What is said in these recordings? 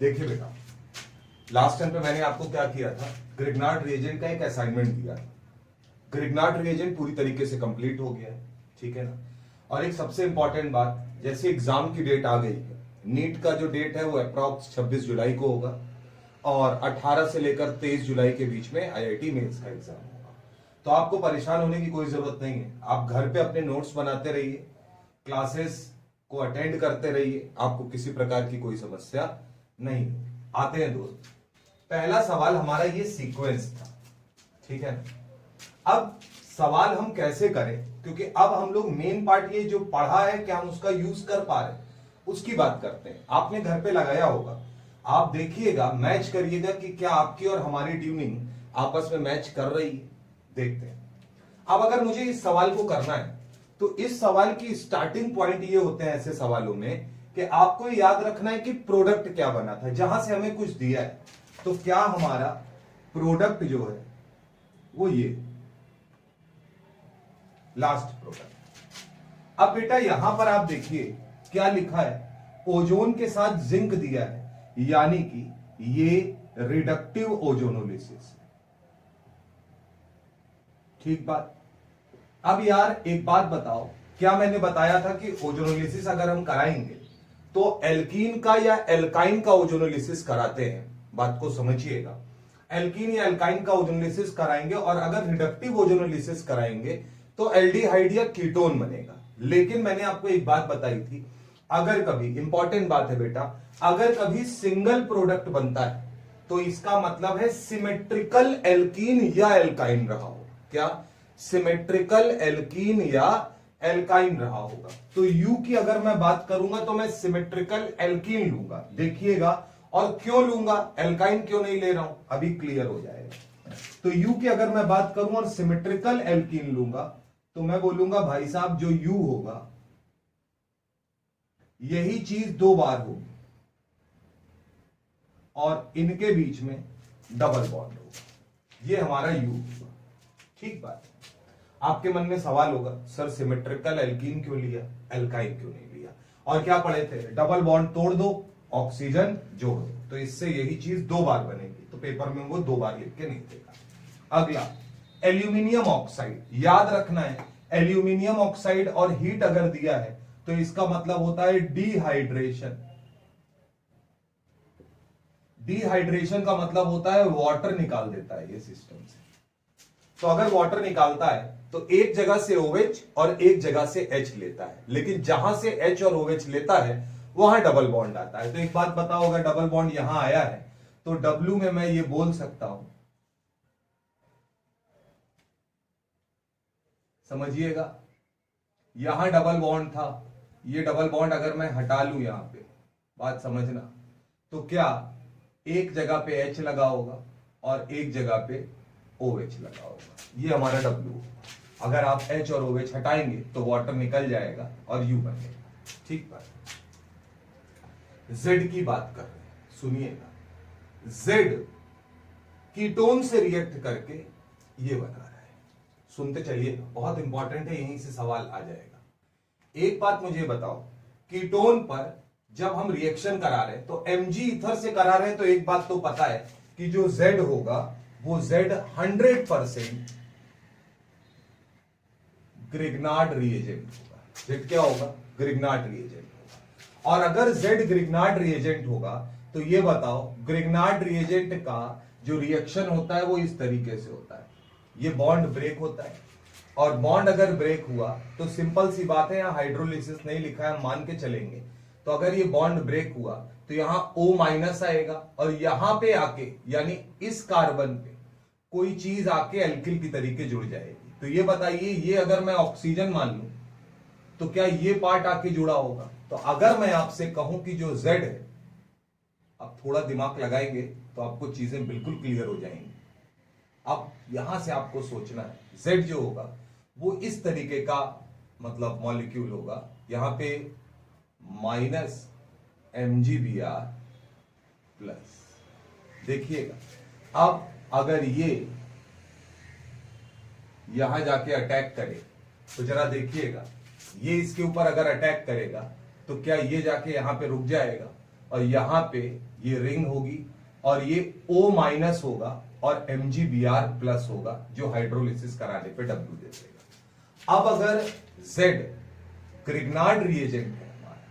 देखिए बेटा, last time पे मैंने आपको क्या किया था, ग्रिग्नार्ड रिएजेंट का एक असाइनमेंट दिया था। ग्रिग्नार्ड रिएजेंट पूरी तरीके से कंप्लीट हो गया है, ठीक है ना। और एक सबसे इंपॉर्टेंट बात, जैसे एग्जाम की डेट आ गई है, नीट का जो डेट है वो अप्रॉक्स 26 जुलाई को होगा और 18 से लेकर 23 जुलाई के बीच में आईआईटी मेंस का एग्जाम होगा। तो आपको परेशान होने की कोई जरूरत नहीं है। आप घर पे अपने नोट्स बनाते रहिए, क्लासेस को अटेंड करते रहिए, आपको किसी प्रकार की कोई समस्या नहीं। आते हैं दोस्त, पहला सवाल हमारा ये सीक्वेंस था, ठीक है ना। अब सवाल हम कैसे करें, क्योंकि अब हम लोग मेन पार्ट ये जो पढ़ा है क्या हम उसका यूज कर पा रहे हैं उसकी बात करते हैं। आपने घर पे लगाया होगा, आप देखिएगा, मैच करिएगा कि क्या आपकी और हमारी ट्यूनिंग आपस में मैच कर रही है। देखते हैं। अब अगर मुझे इस सवाल को करना है तो इस सवाल की स्टार्टिंग पॉइंट ये होते हैं ऐसे सवालों में कि आपको याद रखना है कि प्रोडक्ट क्या बना था। जहां से हमें कुछ दिया है तो क्या हमारा प्रोडक्ट जो है वो ये लास्ट प्रोडक्ट। अब बेटा यहां पर आप देखिए क्या लिखा है, ओजोन के साथ जिंक दिया है, यानी कि ये रिडक्टिव ओजोनोलिसिस। ठीक बात। अब यार एक बात बताओ, क्या मैंने बताया था कि ओजोनोलिसिस अगर हम कराएंगे तो एल्कीन का या एल्काइन का ओजोनोलिसिस कराते हैं। बात को समझिएगा, एल्कीन या एल्काइन का ओजोनोलिसिस कराएंगे और अगर रिडक्टिव ओजोनोलिसिस कराएंगे तो एल्डिहाइड या कीटोन बनेगा। लेकिन मैंने आपको एक बात बताई थी, अगर कभी, इंपॉर्टेंट बात है बेटा, अगर कभी सिंगल प्रोडक्ट बनता है तो इसका मतलब है सिमेट्रिकल एल्कीन या एल्काइन रहा हो। क्या? सिमेट्रिकल एल्कीन या एल्काइन रहा होगा। तो यू की अगर मैं बात करूंगा तो मैं सिमेट्रिकल एल्कीन लूंगा, देखिएगा। और क्यों लूंगा, एल्काइन क्यों नहीं ले रहा हूं, अभी क्लियर हो जाएगा। तो यू की अगर मैं बात करूं और सिमेट्रिकल एल्कीन लूंगा तो मैं बोलूंगा भाई साहब जो यू होगा यही चीज दो बार होगी और इनके बीच में डबल बॉन्ड होगा, ये हमारा यू होगा। ठीक बात है। आपके मन में सवाल होगा, सर सिमेट्रिकल एल्कीन क्यों लिया, एल्काइन क्यों नहीं लिया, और क्या पढ़े थे, डबल बॉन्ड तोड़ दो, ऑक्सीजन जोड़ दो, तो इससे यही चीज दो बार बनेगी। तो पेपर में वो दो बार लिख के नहीं देगा। अगला, एल्यूमिनियम ऑक्साइड, याद रखना है एल्यूमिनियम ऑक्साइड और हीट अगर दिया है तो इसका मतलब होता है डिहाइड्रेशन। डिहाइड्रेशन का मतलब होता है वाटर निकाल देता है ये सिस्टम से। तो अगर वाटर निकालता है तो एक जगह से OH और एक जगह से H लेता है, लेकिन जहां से H और OH लेता है वहां डबल बॉन्ड आता है। तो एक बात बताओ, अगर डबल बॉन्ड यहां आया है तो W में मैं ये बोल सकता हूं, समझिएगा, यहां डबल बॉन्ड था, ये डबल बॉन्ड अगर मैं हटा लूं यहां पे, बात समझना, तो क्या एक जगह पे H लगा होगा और एक जगह पे OH लगा होगा, ये हमारा W। अगर आप H और OH हटाएंगे तो वाटर निकल जाएगा और U बनेगा। ठीक बात। Z की बात कर रहे हैं, सुनिएगा, Z कीटोन से रिएक्ट करके ये बना रहा है। सुनते चलिए, बहुत इंपॉर्टेंट है, यहीं से सवाल आ जाएगा। एक बात मुझे बताओ, कीटोन पर जब हम रिएक्शन करा रहे हैं तो Mg ईथर से करा रहे हैं, तो एक बात तो पता है कि जो Z होगा वो Z 100% ग्रिग्नार्ड रिएजेंट होगा। Z क्या होगा? ग्रिग्नार्ड रिएजेंट होगा। और अगर Z ग्रिग्नार्ड रिएजेंट होगा तो ये बताओ, ग्रिग्नार्ड रिएजेंट का जो रिएक्शन होता है वो इस तरीके से होता है, ये बॉन्ड ब्रेक होता है, और बॉन्ड अगर ब्रेक हुआ तो सिंपल सी बात है, यहां हाइड्रोलिसिस नहीं लिखा है, मान के चलेंगे। तो अगर ये बॉन्ड ब्रेक हुआ तो यहां O- आएगा और यहां पे आके, यानी इस कार्बन पे कोई चीज आके एल्किल की तरीके जुड़ जाएगी। तो ये बताइए, ये अगर मैं ऑक्सीजन मान लूं तो क्या ये पार्ट आके जुड़ा होगा? तो अगर मैं आपसे कहूं कि जो Z है, अब थोड़ा दिमाग लगाएंगे तो आपको चीजें बिल्कुल क्लियर हो जाएंगी। अब यहां से आपको सोचना है, Z जो होगा वो इस तरीके का मतलब मॉलिक्यूल होगा, यहां पे -MgBr प्लस। देखिएगा, अब अगर ये यहां जाके अटैक करे तो जरा देखिएगा, ये इसके ऊपर अगर अटैक करेगा तो क्या ये जाके यहां पे रुक जाएगा और यहां पे ये रिंग होगी और ये O माइनस होगा और MgBr प्लस होगा जो हाइड्रोलिसिस कराने पे W दे देगा। अब अगर Z ग्रिग्नार्ड रिएजेंट है हमारा,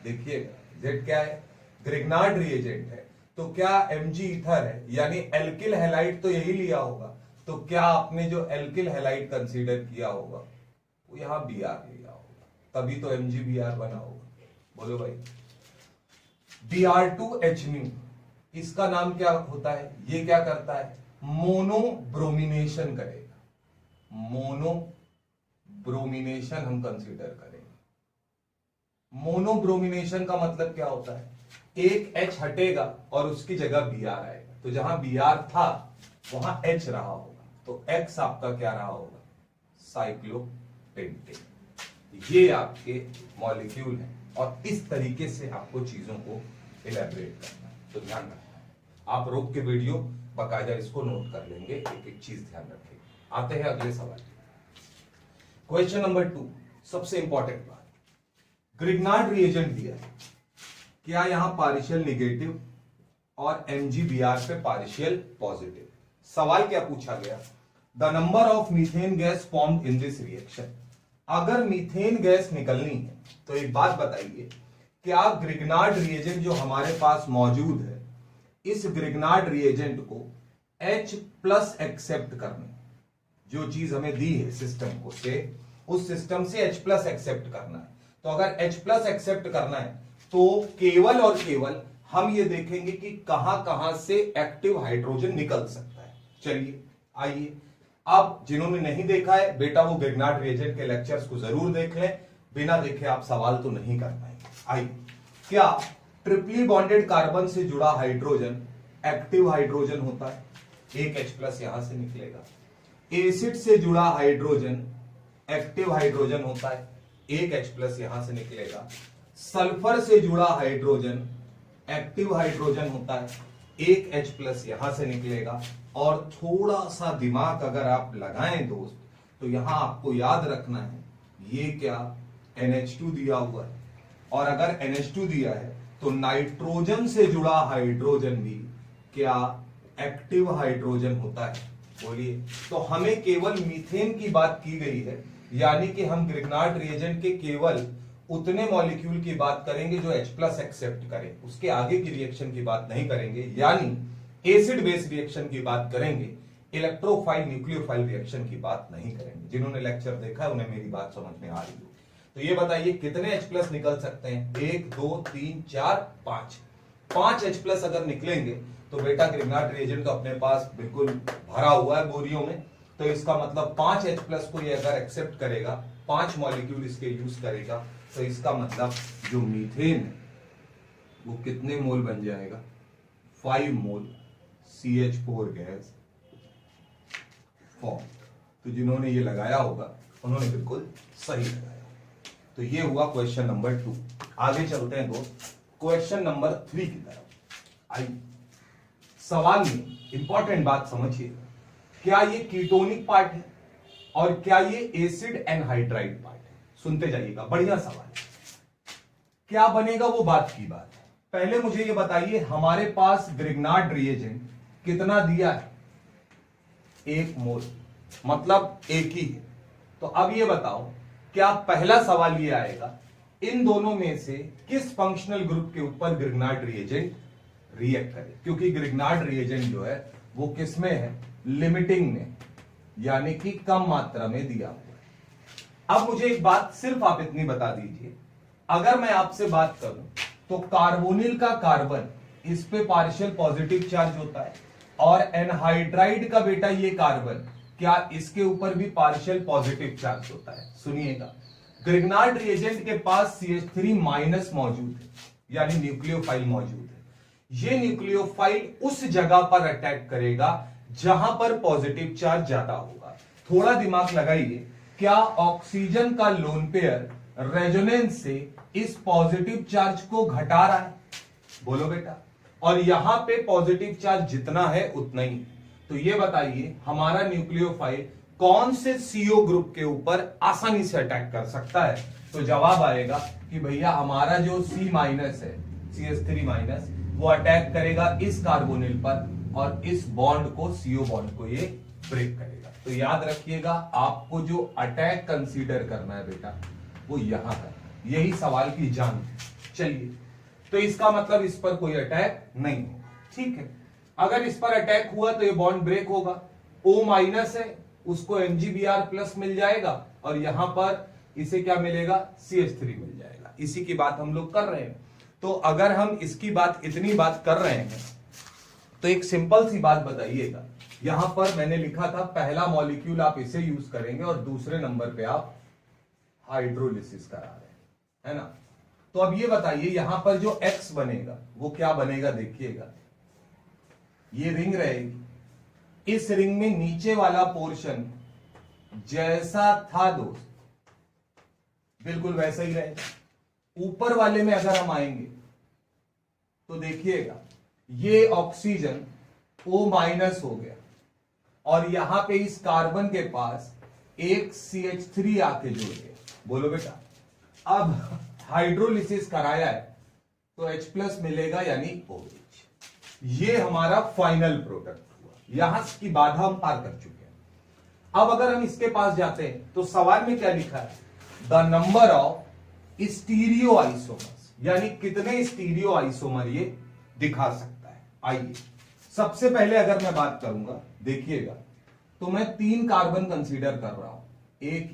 देखिएगा Z क्या है, ग्रिग्नार्ड रिएजेंट है, तो क्या Mg ईथर है, यानी एल्किल हैलाइड तो यही लिया होगा, तो क्या आपने जो एल्किल हैलाइड कंसीडर किया होगा वो यहां Br लिया होगा, तभी तो MgBr बना होगा। बोलो भाई, Br2H, इसका नाम क्या होता है, ये क्या करता है, मोनोब्रोमिनेशन करेगा। मोनोब्रोमिनेशन हम कंसीडर करेंगे। मोनोब्रोमिनेशन का मतलब क्या होता है, एक H हटेगा और उसकी जगह Br आएगा, तो जहां Br था वहां H रहा होगा, तो X आपका क्या रहा होगा, साइक्लोपेंटेन। ये आपके मॉलिक्यूल हैं और इस तरीके से आपको चीजों को इलेबरेट करना है, तो ध्यान रखना। आप रोक के वीडियो बाकायदा इसको नोट कर लेंगे, एक एक चीज ध्यान रखेंगे। आते हैं अगले सवाल, क्वेश्चन नंबर 2, सबसे इंपॉर्टेंट बात, ग्रिग्नार्ड रिएजेंट दिया है, क्या यहां पार्शियल निगेटिव और MgBr पे पार्शियल पॉजिटिव। सवाल क्या पूछा गया, the number of methane gas formed in this reaction. अगर मीथेन गैस निकलनी है तो एक बात बताइए, क्या ग्रिग्नार्ड रिएजेंट जो हमारे पास मौजूद है, इस ग्रिग्नार्ड रिएजेंट को H प्लस एक्सेप्ट करना, जो चीज हमें दी है सिस्टम को से, उस सिस्टम से H प्लस एक्सेप्ट करना है। तो अगर H प्लस एक्सेप्ट करना है तो केवल और केवल हम ये देखेंगे कि कहां कहां से एक्टिव हाइड्रोजन निकल सकता है। चलिए आइए, अब जिन्होंने नहीं देखा है बेटा वो ग्रिग्नार्ड रिएजेंट के लेक्चर्स को जरूर देख लें, बिना देखे आप सवाल तो नहीं कर पाएंगे। आइए, क्या ट्रिपली बॉन्डेड कार्बन से जुड़ा हाइड्रोजन एक्टिव हाइड्रोजन होता है, एक H प्लस यहां से निकलेगा। एसिड से जुड़ा हाइड्रोजन एक्टिव हाइड्रोजन होता है, एक H प्लस यहां से निकलेगा। सल्फर से जुड़ा हाइड्रोजन एक्टिव हाइड्रोजन होता है, एक H प्लस यहां से निकलेगा। और थोड़ा सा दिमाग अगर आप लगाएं दोस्त, तो यहां आपको याद रखना है ये क्या NH2 दिया हुआ है, और अगर NH2 दिया है तो नाइट्रोजन से जुड़ा हाइड्रोजन भी क्या एक्टिव हाइड्रोजन होता है, बोलिए। तो हमें केवल मीथेन की बात की गई है, यानी कि हम ग्रिग्नार्ड रिएजेंट के केवल उतने मॉलिक्यूल की बात करेंगे जो H प्लस एक्सेप्ट करें, उसके आगे की रिएक्शन की बात नहीं करेंगे, यानी एसिड बेस रिएक्शन की बात करेंगे, इलेक्ट्रोफाइल न्यूक्लियोफाइल रिएक्शन की बात नहीं करेंगे। जिन्होंने लेक्चर देखा है उन्हें मेरी बात समझ में आ रही है। तो ये बताइए कितने H प्लस निकल सकते हैं, 1 2 3 4 5, 5 H प्लस अगर निकलेंगे तो बेटा ग्रिग्नार्ड रिएजेंट तो अपने पास बिल्कुल भरा हुआ है बोरियों में, तो इसका मतलब 5 H प्लस को ये अगर एक्सेप्ट करेगा, 5 मॉलिक्यूल इसके यूज करेगा, तो इसका मतलब जो मीथेन है वो कितने मोल बन जाएगा, 5 मोल CH4 गैस फॉर्म। तो जिन्होंने ये लगाया होगा उन्होंने बिल्कुल सही लगाया। तो ये हुआ क्वेश्चन नंबर 2। आगे चलते हैं दोस्त क्वेश्चन नंबर 3 की तरफ। आइए, सवाल में इंपॉर्टेंट बात समझिए, क्या ये कीटोनिक पार्ट है और क्या ये एसिड एनहाइड्राइड पार्ट है। सुनते जाइएगा, बढ़िया सवाल है। क्या बनेगा वो बात की बात है। पहले मुझे ये बताइए, हमारे पास ग्रिग्नार्ड रिएजेंट कितना दिया है, 1 मोल, मतलब एक ही है। तो अब ये बताओ, क्या पहला सवाल ये आएगा, इन दोनों में से किस फंक्शनल ग्रुप के ऊपर ग्रिग्नार्ड रिएजेंट रिएक्ट करे, क्योंकि ग्रिग्नार्ड रिएजेंट जो है वो किस में है, लिमिटिंग में, यानी कि कम मात्रा में दिया हुआ है। अब मुझे एक बात सिर्फ आप इतनी बता दीजिए, अगर मैं आपसे बात करूं तो कार्बोनिल का कार्बन, इस पे पार्शियल पॉजिटिव चार्ज होता है, और एनहाइड्राइड का बेटा ये कार्बन, क्या इसके ऊपर भी पार्शियल पॉजिटिव चार्ज होता है। सुनिएगा, ग्रिग्नार्ड रिएजेंट के पास CH3 माइनस मौजूद है, यानी न्यूक्लियोफाइल मौजूद है। ये न्यूक्लियोफाइल उस जगह पर अटैक करेगा जहां पर पॉजिटिव चार्ज ज्यादा होगा। थोड़ा दिमाग लगाइए, क्या ऑक्सीजन का लोन पेयर रेजोनेंस से इस पॉजिटिव चार्ज को घटा रहा है, बोलो बेटा, और यहां पे पॉजिटिव चार्ज जितना है उतना ही। तो ये बताइए हमारा न्यूक्लियोफाइल कौन से CO ग्रुप के ऊपर आसानी से अटैक कर सकता है। तो जवाब आएगा कि भैया हमारा जो C माइनस है CH3 माइनस, वो अटैक करेगा इस कार्बोनिल पर और इस बॉन्ड को, CO बॉन्ड को ये ब्रेक करेगा। तो याद रखिएगा, आपको जो अटैक कंसीडर करना है बेटा वो यहां पर, यही सवाल की जान है। चलिए, तो इसका मतलब इस पर कोई अटैक नहीं है, ठीक है। अगर इस पर अटैक हुआ तो ये बॉन्ड ब्रेक होगा, O माइनस है उसको MgBr प्लस मिल जाएगा और यहां पर इसे क्या मिलेगा, CH3 मिल जाएगा। इसी की बात हम लोग कर रहे हैं। तो अगर हम इसकी बात, इतनी बात कर रहे हैं तो एक सिंपल सी बात बताइएगा, यहां पर मैंने लिखा था पहला मॉलिक्यूल आप इसे यूज करेंगे और दूसरे नंबर पे आप हाइड्रोलिसिस करा रहे हैं, है ना। तो अब ये बताइए यहां पर जो X बनेगा वो क्या बनेगा, देखिएगा ये रिंग रहेगी, इस रिंग में नीचे वाला पोर्शन जैसा था दोस्त बिल्कुल वैसा ही रहेगा। ऊपर वाले में अगर हम आएंगे तो देखिएगा ये ऑक्सीजन O माइनस हो गया और यहां पे इस कार्बन के पास एक CH3 आके जुड़ गया। बोलो बेटा, अब हाइड्रोलिसिस कराया है तो H प्लस मिलेगा यानी OH। ये हमारा फाइनल प्रोडक्ट हुआ, यहां की बाधा हम पार कर चुके हैं। अब अगर हम इसके पास जाते हैं तो सवाल में क्या लिखा है, the number of stereo isomers, यानी कितने स्टीरियो आइसोमर ये दिखा सकता है। आइए सबसे पहले अगर मैं बात करूंगा, देखिएगा तो मैं 3 कार्बन कंसीडर कर रहा हूं, एक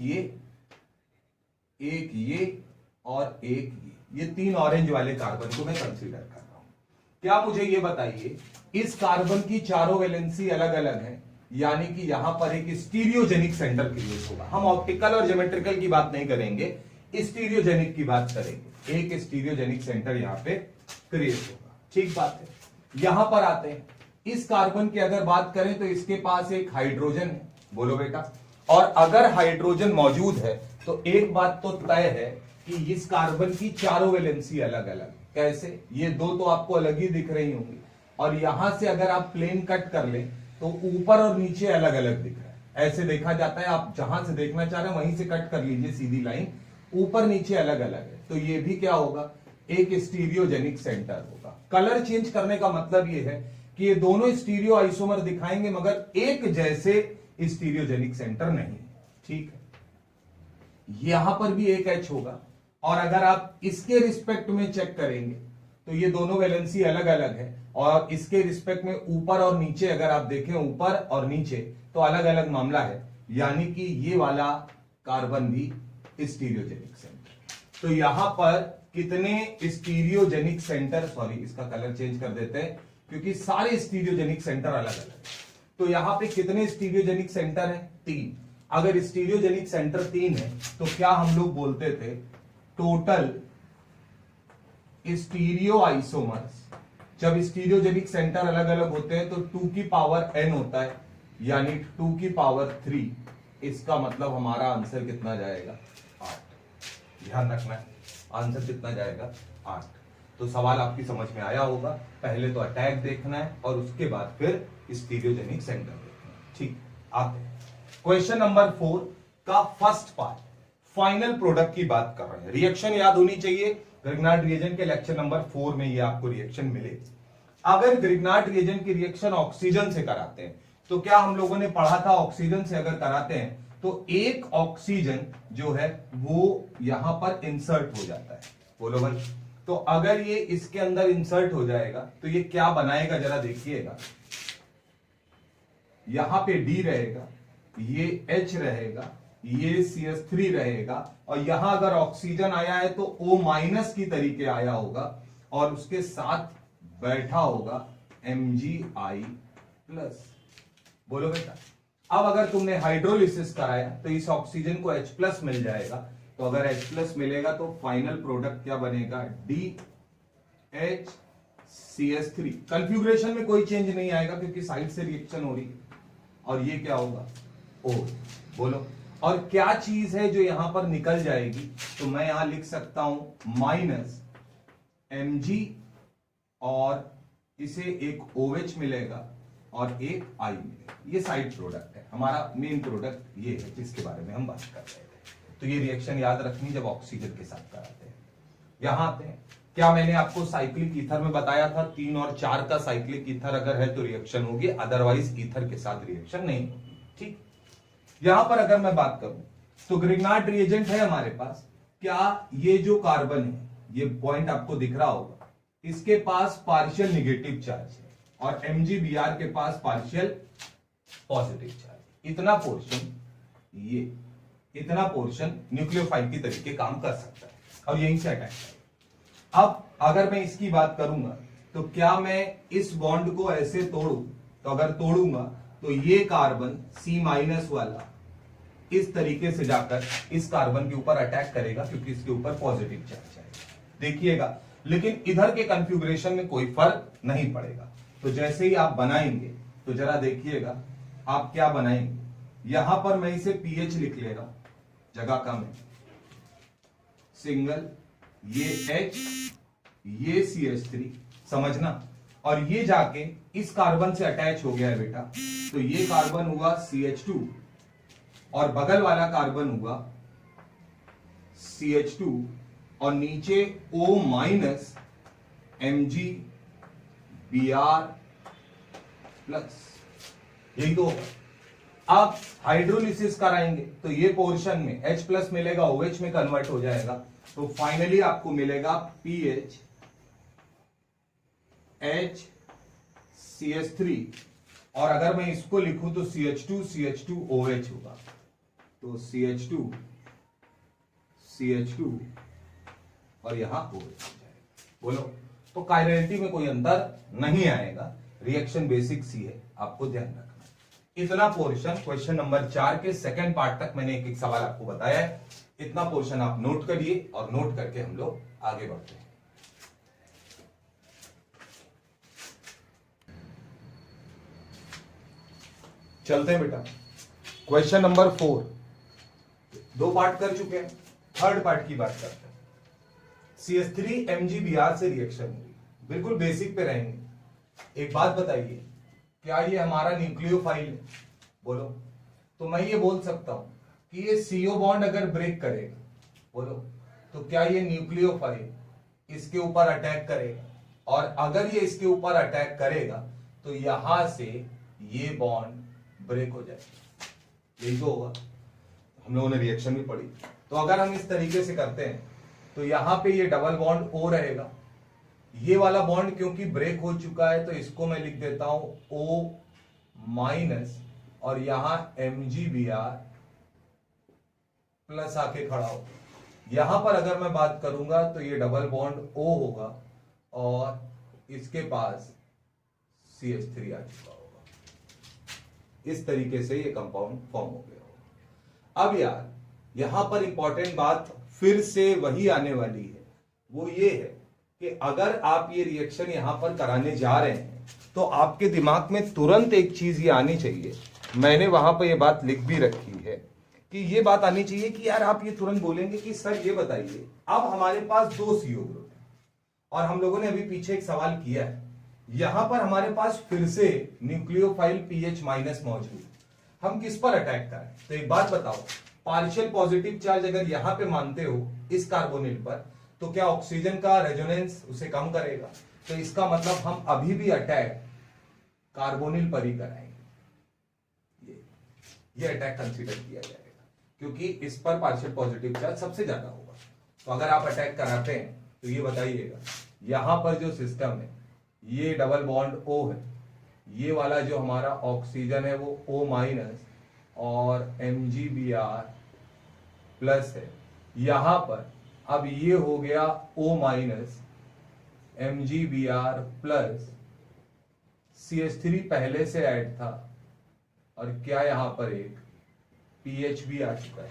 ये और एक ये 3 ऑरेंज वाले कार्बन को मैं कंसीडर कर रहा हूं। क्या मुझे ये बताइए, इस कार्बन की चारों वैलेंसी अलग अलग है, यानी कि यहां पर एक स्टीरियोजेनिक सेंटर क्रिएट होगा। हम ऑप्टिकल और ज्योमेट्रिकल की बात नहीं करेंगे, स्टीरियोजेनिक की बात करेंगे। एक स्टीरियोजेनिक सेंटर यहां पे क्रिएट होगा, ठीक बात है। यहां पर आते हैं, इस कार्बन की अगर बात करें तो इसके पास एक हाइड्रोजन है। बोलो बेटा, और अगर हाइड्रोजन मौजूद है तो एक बात तो तय है कि इस कार्बन की चारों वैलेंसी अलग अलग। कैसे, ये 2 तो आपको अलग ही दिख रही होंगी और यहां से अगर आप प्लेन कट कर लें तो ऊपर और नीचे अलग अलग दिख रहा है। ऐसे देखा जाता है, आप जहां से देखना चाह रहे हैं वहीं से कट कर लीजिए सीधी लाइन, ऊपर नीचे अलग अलग है। तो ये भी क्या होगा, एक स्टीरियोजेनिक सेंटर होगा। कलर चेंज करने का मतलब ये है कि ये दोनों स्टीरियो आइसोमर दिखाएंगे मगर एक जैसे स्टीरियोजेनिक सेंटर नहीं, ठीक है। यहां पर भी एक H होगा और अगर आप इसके रिस्पेक्ट में चेक करेंगे तो ये दोनों वैलेंसी अलग अलग है और इसके रिस्पेक्ट में ऊपर और नीचे अगर आप देखें, ऊपर और नीचे तो अलग अलग मामला है, यानी कि ये वाला कार्बन भी स्टीरियोजेनिक सेंटर। तो यहां पर कितने स्टीरियोजेनिक सेंटर, सॉरी इसका कलर चेंज कर देते हैं क्योंकि सारे स्टीरियोजेनिक सेंटर अलग अलग है। तो यहां पे कितने स्टीरियोजेनिक सेंटर है, 3। अगर स्टीरियोजेनिक सेंटर 3 है तो क्या हम लोग बोलते थे, टोटल स्टीरियो आइसोमर्स, जब स्टीरियोजेनिक सेंटर अलग अलग होते हैं तो 2 की पावर n होता है, यानी 2 की पावर 3। इसका मतलब हमारा आंसर कितना जाएगा, 8। ध्यान रखना है, आंसर कितना जाएगा, 8। तो सवाल आपकी समझ में आया होगा। पहले तो अटैक देखना है और उसके बाद फिर स्टीरियोजेनिक सेंटर देखना है, ठीक। आते हैं क्वेश्चन नंबर 4 का फर्स्ट पार्ट, फाइनल प्रोडक्ट की बात कर रहे हैं। रिएक्शन याद होनी चाहिए, ग्रिग्नार्ड रिएजेंट के लेक्चर नंबर 4 में ये आपको रिएक्शन मिले। अगर ग्रिग्नार्ड रिएजेंट की रिएक्शन ऑक्सीजन से कराते हैं तो क्या हम लोगों ने पढ़ा था, ऑक्सीजन से अगर कराते हैं तो एक ऑक्सीजन जो है वो यहां पर इंसर्ट हो जाता है। बोलो भाई, तो अगर ये इसके अंदर इंसर्ट हो जाएगा तो ये क्या बनाएगा, जरा देखिएगा। यहां पे D रहेगा, ये H रहेगा, ये CH3 रहेगा और यहां अगर ऑक्सीजन आया है तो O माइनस की तरीके आया होगा और उसके साथ बैठा होगा MgI प्लस। बोलो बेटा, अब अगर तुमने हाइड्रोलिसिस कराया तो इस ऑक्सीजन को H प्लस मिल जाएगा। तो अगर H प्लस मिलेगा तो फाइनल प्रोडक्ट क्या बनेगा, DHCH3। कन्फ्यूग्रेशन में कोई चेंज नहीं आएगा क्योंकि साइड से रिएक्शन हो रही है और ये क्या होगा, O। बोलो, और क्या चीज है जो यहां पर निकल जाएगी, तो मैं यहां लिख सकता हूं माइनस Mg और इसे एक OH मिलेगा और एक I मिलेगा। ये साइड प्रोडक्ट है, हमारा मेन प्रोडक्ट ये है जिसके बारे में हम बात कर रहे थे। तो ये रिएक्शन याद रखनी जब ऑक्सीजन के साथ कराते हैं। यहां आते हैं, क्या मैंने आपको साइक्लिक ईथर में बताया था 3 और 4 का साइक्लिक ईथर अगर है तो रिएक्शन होगी, अदरवाइज ईथर के साथ रिएक्शन नहीं होगी। ठीक, यहां पर अगर मैं बात करूं तो ग्रिग्नार्ड रिएजेंट है हमारे पास। क्या ये जो कार्बन है, ये पॉइंट आपको दिख रहा होगा, इसके पास पार्शियल निगेटिव चार्ज है और MgBr के पास पार्शियल पॉजिटिव चार्ज। इतना पोर्शन, ये इतना पोर्शन न्यूक्लियोफाइल की तरीके काम कर सकता है और यहीं से अटैक करेगा। अब अगर मैं इसकी बात करूंगा तो क्या मैं इस बॉन्ड को ऐसे तोड़ू, तो अगर तोड़ूंगा तो ये कार्बन C- वाला इस तरीके से जाकर इस कार्बन के ऊपर अटैक करेगा क्योंकि इसके ऊपर पॉजिटिव चार्ज है। देखिएगा, लेकिन इधर के कन्फिगुरेशन में कोई फर्क नहीं पड़ेगा। तो जैसे ही आप बनाएंगे तो जरा देखिएगा आप क्या बनाएंगे। यहां पर मैं इसे पीएच लिख ले रहा हूं, जगह कम है, सिंगल, ये H, ये CH3, समझना। और ये जाके इस कार्बन से अटैच हो गया है बेटा, तो ये कार्बन हुआ CH2 और बगल वाला कार्बन हुआ CH2 और नीचे O- MgBr+, यही तो होगा। अब हाइड्रोलिसिस कराएंगे तो ये पोर्शन में H+ मिलेगा, OH में कन्वर्ट हो जाएगा, तो फाइनली आपको मिलेगा PH H CH3 और अगर मैं इसको लिखूं तो CH2OH होगा, तो CH2 और यहां OH हो जाएगा। बोलो, तो काइनेटिक में कोई अंतर नहीं आएगा, रिएक्शन बेसिक सी है, आपको ध्यान रखना। इतना पोर्शन क्वेश्चन नंबर 4 के सेकंड पार्ट तक मैंने एक एक सवाल आपको बताया है। इतना पोर्शन आप नोट करिए और नोट करके हम लोग आगे बढ़ते हैं। चलते हैं बेटा, क्वेश्चन नंबर 4, 2 पार्ट कर चुके हैं, थर्ड पार्ट की बात करते हैं। CH3 MgBr से रिएक्शन हुई, बिल्कुल बेसिक पे रहेंगे। एक बात बताइए, क्या ये हमारा न्यूक्लियोफाइल है? बोलो, तो मैं ये बोल सकता हूं कि ये CO बॉन्ड अगर ब्रेक करेगा, बोलो, तो क्या ये न्यूक्लियोफाइल इसके ऊपर अटैक करेगा? और अगर ये इसके ऊपर अटैक करेगा तो यहां से ये बॉन्ड ब्रेक हो जाएगा, यही तो होगा। हम लोगों ने रिएक्शन भी पढ़ी। तो अगर हम इस तरीके से करते हैं तो यहां पे ये डबल बॉन्ड O रहेगा, ये वाला बॉन्ड क्योंकि ब्रेक हो चुका है तो इसको मैं लिख देता हूं O- और यहां MgBr प्लस आके खड़ा हो। यहां पर अगर मैं बात करूंगा तो ये डबल बॉन्ड O होगा और इसके पास CH3 आ चुका होगा। इस तरीके से ये कंपाउंड फॉर्म हो गया होगा। अब यार यहां पर इंपॉर्टेंट बात फिर से वही आने वाली है, वो ये है कि अगर आप ये रिएक्शन यहां पर कराने जा रहे हैं तो आपके दिमाग में तुरंत एक चीज ये आनी चाहिए, मैंने वहां पर ये बात लिख भी रखी है कि ये बात आनी चाहिए कि यार आप ये तुरंत बोलेंगे कि सर ये बताइए, अब हमारे पास 2 CO ग्रुप है और हम लोगों ने अभी पीछे एक सवाल किया है, यहां पर हमारे पास फिर से न्यूक्लियोफाइल PH- मौजूद, हम किस पर अटैक करें? तो एक बात बताओ, पार्शियल पॉजिटिव चार्ज अगर यहां पे मानते हो इस कार्बोनिल पर, तो क्या ऑक्सीजन का रेजोनेंस उसे कम करेगा? तो इसका मतलब हम अभी भी अटैक कार्बोनिल पर ही कराएंगे, ये अटैक कंसीडर किया जाएगा क्योंकि इस पर पार्शियल पॉजिटिव चार्ज सबसे ज्यादा होगा। तो अगर आप अटैक कराते हैं तो ये बताइएगा, यहां पर जो सिस्टम है ये डबल बॉन्ड O है, ये वाला जो हमारा ऑक्सीजन है वो O- और MgBr प्लस है, यहां पर अब ये हो गया O- MgBr प्लस CH3 पहले से ऐड था और क्या यहां पर एक PH भी आ चुका है।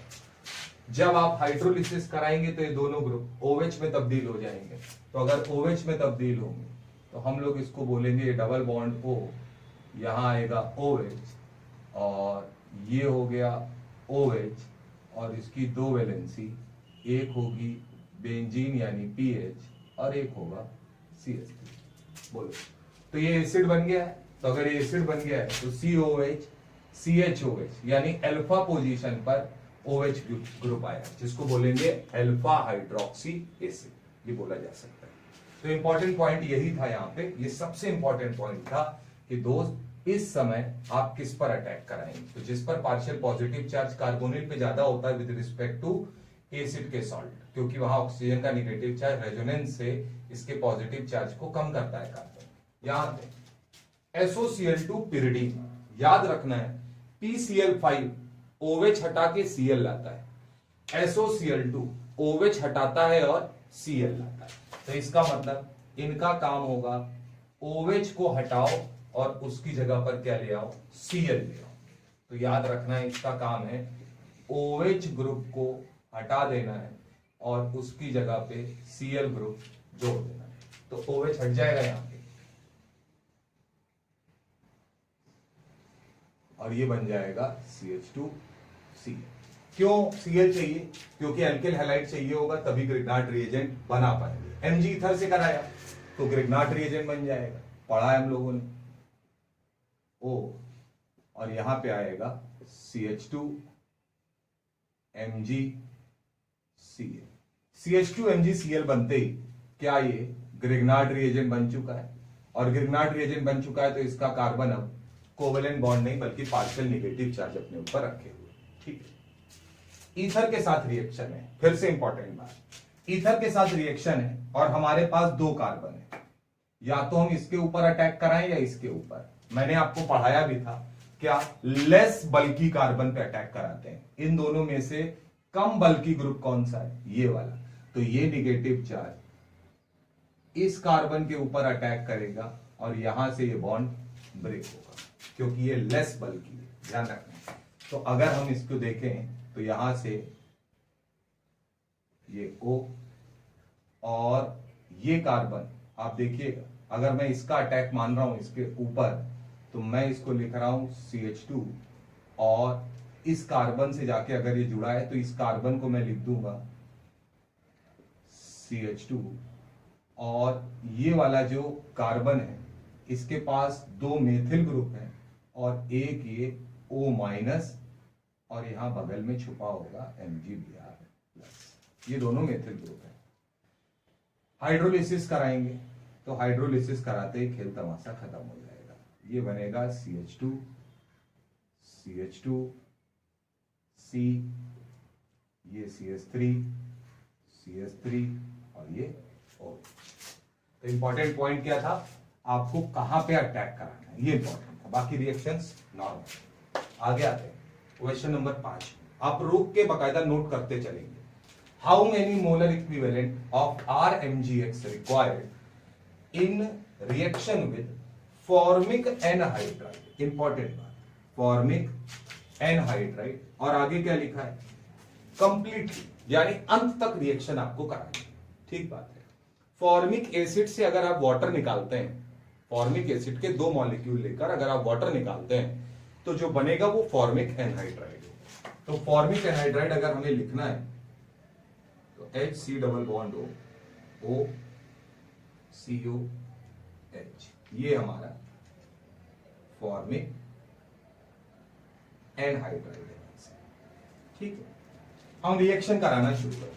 जब आप हाइड्रोलिसिस कराएंगे तो ये दोनों ग्रुप OH में तब्दील हो जाएंगे, तो अगर OH में तब्दील होंगे तो हम लोग इसको बोलेंगे ये डबल बॉन्ड O, यहां आएगा OH और ये हो गया OH और इसकी 2 वैलेंसी, एक होगी बेंजीन यानी PH और एक होगा CH3। बोलो, तो ये एसिड बन गया है। तो अगर ये एसिड बन गया है तो COH CHOH यानी अल्फा पोजीशन पर OH ग्रुप आया, जिसको बोलेंगे अल्फा हाइड्रोक्सी एसिड, ये बोला जा सकता है। तो इंपॉर्टेंट पॉइंट यही था यहाँ पे, ये सबसे इंपॉर्टेंट पॉइंट था कि दोस्त इस समय आप किस पर अटैक कराएंगे। तो जिस पर पार्शियल पॉजिटिव चार्ज कार्बोनिल पे ज्यादा होता है विद रिस्पेक्ट टू एसिड के सॉल्ट, क्योंकि वहां ऑक्सीजन का निगेटिव चार्ज रेजोनेंस से इसके पॉजिटिव चार्ज को कम करता है कार्बन। यहां पे SOCl2 pyridine, याद रखना है PCl5 OH हटा के Cl लाता है, SOCl2 OH हटाता है और Cl लाता है। तो इसका मतलब इनका काम होगा OH को हटाओ और उसकी जगह पर क्या ले आओ, Cl ले आओ। तो याद रखना है इसका काम है OH ग्रुप को हटा देना है और उसकी जगह पे Cl ग्रुप जोड़ देना है। तो OH हट जाएगा यहां पे और ये बन जाएगा CH2Cl। क्यों Cl चाहिए? क्योंकि एल्किल हैलाइड चाहिए होगा, तभी ग्रिग्नार्ड रिएजेंट बना पाएंगे। Mg इथर से कराया तो ग्रिग्नार्ड रिएजेंट बन जाएगा, पढ़ा है हम लोगों ने। O और यहां पे आएगा CH2MgCl। CH2MgCl बनते ही क्या ये ग्रिग्नार्ड रिएजेंट बन चुका है, और ग्रिग्नार्ड रिएजेंट बन चुका है तो इसका कार्बन अब कोवेलेंट बॉन्ड नहीं बल्कि पार्शियल नेगेटिव चार्ज अपने ऊपर रखे हुए। ठीक है, ईथर के साथ रिएक्शन है, फिर से इंपॉर्टेंट बात, ईथर के साथ रिएक्शन है और हमारे पास दो कार्बन है, या तो हम इसके ऊपर अटैक कराएं या इसके ऊपर। मैंने आपको पढ़ाया भी था क्या, लेस बल्कि कार्बन पे अटैक कराते हैं। इन दोनों में से कम बल्कि ग्रुप कौन सा है, ये वाला। तो ये निगेटिव चार्ज इस कार्बन के ऊपर अटैक करेगा और यहां से ये बॉन्ड ब्रेक होगा, क्योंकि ये लेस बल्कि है, ध्यान रखना। तो अगर हम इसको देखें तो यहां से ये O और ये कार्बन, आप देखिएगा अगर मैं इसका अटैक मान रहा हूं इसके ऊपर, तो मैं इसको लिख रहा हूं CH2 और इस कार्बन से जाके अगर ये जुड़ा है तो इस कार्बन को मैं लिख दूंगा CH2, और ये वाला जो कार्बन है इसके पास दो मेथिल ग्रुप है और एक ये O- और यहां बगल में छुपा होगा MgBr+, ये दोनों मेथिल ग्रुप है। हाइड्रोलिसिस कराएंगे तो हाइड्रोलिसिस कराते ही खेल तमाशा खत्म हो जाएगा। ये बनेगा CH2, CH2, C, ये CH3, CH3 और ये O। तो इंपॉर्टेंट पॉइंट क्या था, आपको कहां पे अटैक कराना है, ये इंपॉर्टेंट था, बाकी रिएक्शंस नॉर्मल। आगे आते हैं क्वेश्चन नंबर 5, आप रोक के बकायदा नोट करते चलेंगे। How many molar equivalent of RMgX required in reaction with formic anhydride. Important बात, फॉर्मिक एनहाइड्राइड, और आगे क्या लिखा है, कंप्लीटली, यानी अंत तक रिएक्शन आपको करानी है। ठीक बात है, फॉर्मिक एसिड से अगर आप वाटर निकालते हैं, फॉर्मिक एसिड के दो मॉलिक्यूल लेकर अगर आप वाटर निकालते हैं तो जो बनेगा वो फॉर्मिक एनहाइड्राइड है। तो फॉर्मिक एनहाइड्राइड अगर हमें लिखना है तो HC double bond O COH, ये हमारा फॉर्मिक एनहाइड्राइड है। ठीक है, हम रिएक्शन कराना शुरू करते हैं।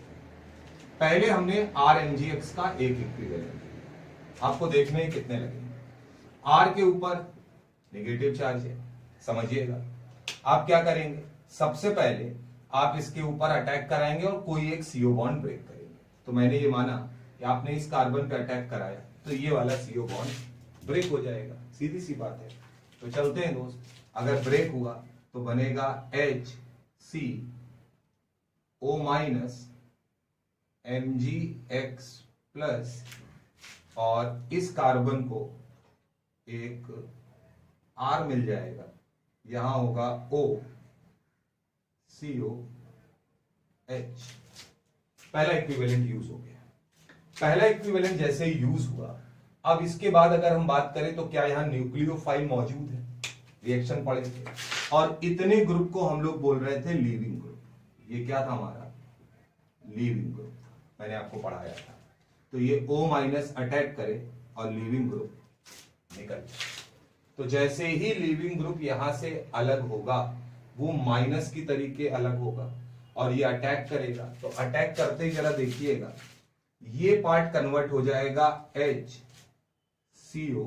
पहले हमने RMgX का एक इक्विवेलेंट, आपको देखने कितने लगेंगे। R के ऊपर नेगेटिव चार्ज है, समझिएगा। आप क्या करेंगे, सबसे पहले आप इसके ऊपर अटैक कराएंगे और कोई एक CO बॉन्ड ब्रेक करेंगे। तो मैंने ये माना कि आपने इस कार्बन पे अटैक कराया तो ये वाला CO बॉन्ड ब्रेक हो जाएगा, सीधी सी बात है। तो चलते हैं दोस्त, अगर ब्रेक हुआ तो बनेगा HCO- MgX+ और इस कार्बन को एक R मिल जाएगा, यहां होगा OCOH। पहला इक्विवेलेंट यूज हो गया। पहला इक्विवेलेंट जैसे ही यूज हुआ, अब इसके बाद अगर हम बात करें तो क्या यहां न्यूक्लियोफाइल मौजूद है, रिएक्शन पड़े थे, और इतने ग्रुप को हम लोग बोल रहे थे लीविंग ग्रुप। ये क्या था हमारा, लीविंग ग्रुप, मैंने आपको पढ़ाया था। तो ये O- अटैक करे और लीविंग ग्रुप निकल जाए। तो जैसे ही लीविंग ग्रुप यहां से अलग होगा, वो माइनस की तरीके अलग होगा और ये अटैक करेगा। तो अटैक करते ही जरा देखिएगा, ये पार्ट कन्वर्ट हो जाएगा HCO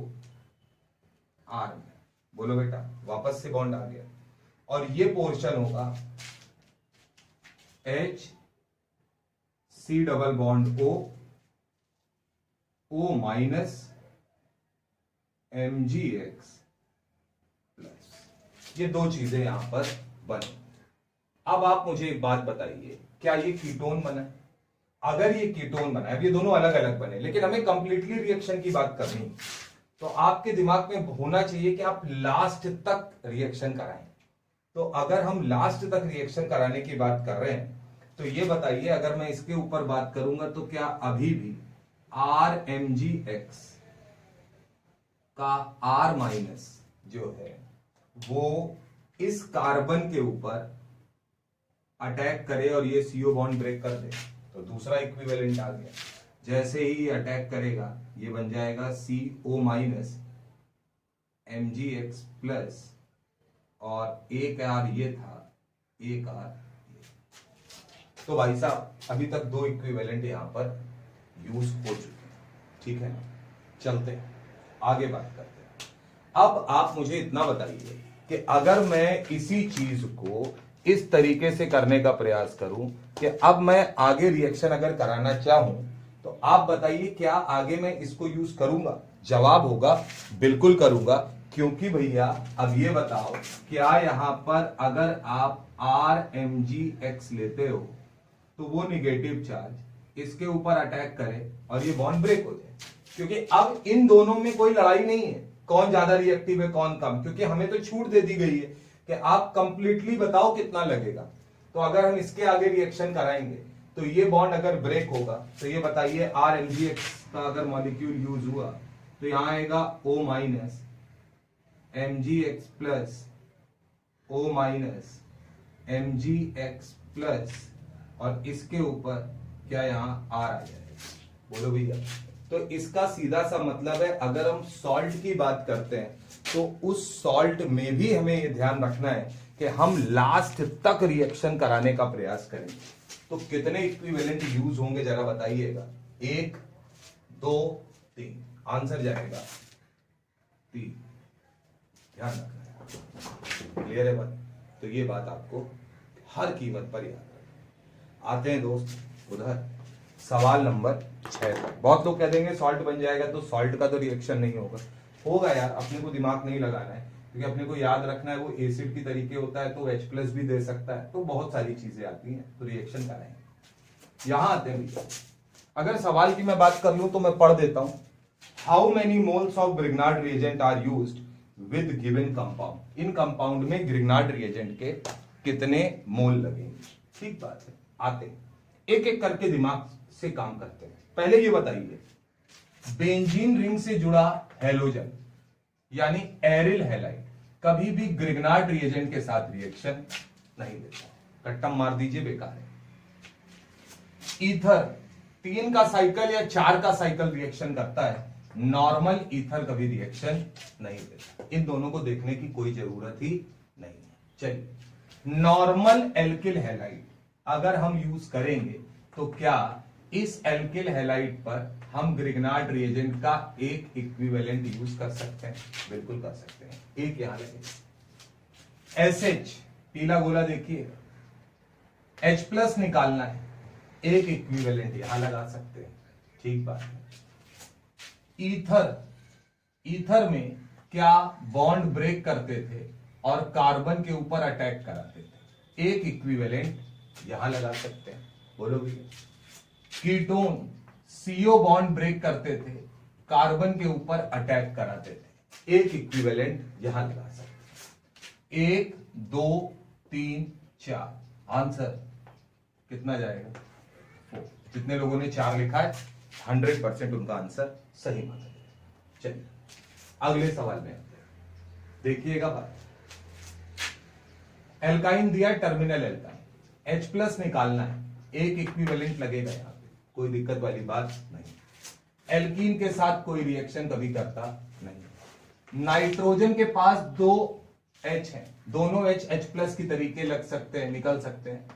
R में। बोलो बेटा, वापस से बॉन्ड आ गया, और ये पोर्शन होगा HC double bond O minus MgX plus. ये दो चीजें यहां पर बनी। अब आप मुझे एक बात बताइए, क्या ये कीटोन बना है? अगर ये कीटोन बना है, अब ये दोनों अलग अलग बने, लेकिन हमें कंप्लीटली रिएक्शन की बात करनी, तो आपके दिमाग में होना चाहिए कि आप लास्ट तक रिएक्शन कराएं। तो अगर हम लास्ट तक रिएक्शन कराने की बात कर रहे हैं, तो ये बताइए, अगर मैं इसके ऊपर बात करूंगा तो क्या अभी भी RMgX का R माइनस जो है वो इस कार्बन के ऊपर अटैक करे और ये CO बॉन्ड ब्रेक कर दे, तो दूसरा इक्विवेलेंट आ गया। जैसे ही अटैक करेगा, ये बन जाएगा CO माइनस MgX प्लस, और एक R ये था, एक R ये। तो भाई साहब, अभी तक दो इक्विवेलेंट यहां पर यूज हो चुके हैं, ठीक है ना? चलते हैं आगे, बात करते हैं। अब आप मुझे इतना बताइए कि अगर मैं इसी चीज को इस तरीके से करने का प्रयास करूं कि अब मैं आगे रिएक्शन अगर कराना चाहूं, तो आप बताइए क्या आगे मैं इसको यूज करूंगा? जवाब होगा बिल्कुल करूंगा, क्योंकि भैया अब ये बताओ, क्या यहां पर अगर आप RMgX लेते हो तो वो निगेटिव चार्ज इसके ऊपर अटैक करे और ये बॉन्ड ब्रेक हो जाए? क्योंकि अब इन दोनों में कोई लड़ाई नहीं है कौन ज्यादा रिएक्टिव है कौन कम, क्योंकि हमें तो छूट दे दी गई है कि आप कंप्लीटली बताओ कितना लगेगा। तो अगर हम इसके आगे रिएक्शन कराएंगे तो ये बॉन्ड अगर ब्रेक होगा, तो ये बताइए RMgX का अगर मॉलिक्यूल यूज हुआ तो यहां आएगा O minus MgX plus O minus MgX plus, और इसके ऊपर क्या यहां R आ जाएगा? बोलो भैया। तो इसका सीधा सा मतलब है, अगर हम सॉल्ट की बात करते हैं तो उस सॉल्ट में भी हमें यह ध्यान रखना है कि हम लास्ट तक रिएक्शन कराने का प्रयास करेंगे। तो कितने इक्विवेलेंट यूज होंगे जरा बताइएगा? 1 2 3, आंसर जाएगा 3। ध्यान रखना, क्लियर है बात? तो ये बात आपको हर कीमत पर याद रखना। आते हैं दोस्त उधर सवाल नंबर 6 पर। बहुत लोग कह देंगे सॉल्ट बन जाएगा तो सॉल्ट का तो रिएक्शन नहीं होगा यार, अपने को दिमाग नहीं लगाना है, क्योंकि अपने को याद रखना है वो एसिड की तरीके होता है तो H प्लस भी दे सकता है, तो बहुत सारी चीजें आती हैं, तो रिएक्शन कराएंगे। यहां आते हैं भैया, अगर सवाल की मैं बात कर लूं तो मैं पढ़ देता हूं। How many moles of Grignard reagent are used with given compound? इन कंपाउंड में ग्रिग्नार्ड रिएजेंट के कितने मोल लगेंगे? ठीक बात है, आते हैं एक एक करके दिमाग से काम करते हैं। पहले ये बताइए, बेंजीन रिंग से जुड़ा हैलोजन यानी एरिल हैलाइड कभी भी ग्रिग्नार्ड रिएजेंट के साथ रिएक्शन नहीं देता, कट्टम मार दीजिए, बेकार है। ईथर 3 का साइकिल या 4 का साइकिल रिएक्शन करता है, नॉर्मल ईथर कभी रिएक्शन नहीं देता। इन दोनों को देखने की कोई जरूरत ही नहीं है। चलिए, नॉर्मल एल्किल हैलाइड अगर हम यूज करेंगे तो क्या इस एल्किल हैलाइड पर हम ग्रिग्नार्ड रिएजेंट का एक इक्विवेलेंट यूज कर सकते हैं? बिल्कुल कर सकते हैं। एक यहां लगे SH, पीला गोला देखिए, H प्लस निकालना है, एक इक्विवेलेंट यहां लगा सकते हैं, ठीक बात है। ईथर में क्या बॉन्ड ब्रेक करते थे और कार्बन के ऊपर अटैक कराते थे? एक इक्विवेलेंट यहां लगा सकते हैं, बोलो भैया। कीटोन CO बॉन्ड ब्रेक करते थे, कार्बन के ऊपर अटैक कराते थे, एक इक्विवेलेंट यहां लगा सकते हैं। 1 2 3 4, आंसर कितना जाएगा? 4। जितने लोगों ने 4 लिखा है 100% उनका आंसर सही माना जाएगा। चलिए अगले सवाल में आते हैं, देखिएगा बात। एल्काइन दिया, टर्मिनल एल्काइन, H प्लस निकालना है, एक इक्विवेलेंट लगेगा यहां पे, कोई दिक्कत वाली बात नहीं। एल्कीन के साथ कोई रिएक्शन कभी करता नहीं। नाइट्रोजन के पास 2 H हैं, दोनों H प्लस की तरीके लग सकते हैं, निकल सकते हैं,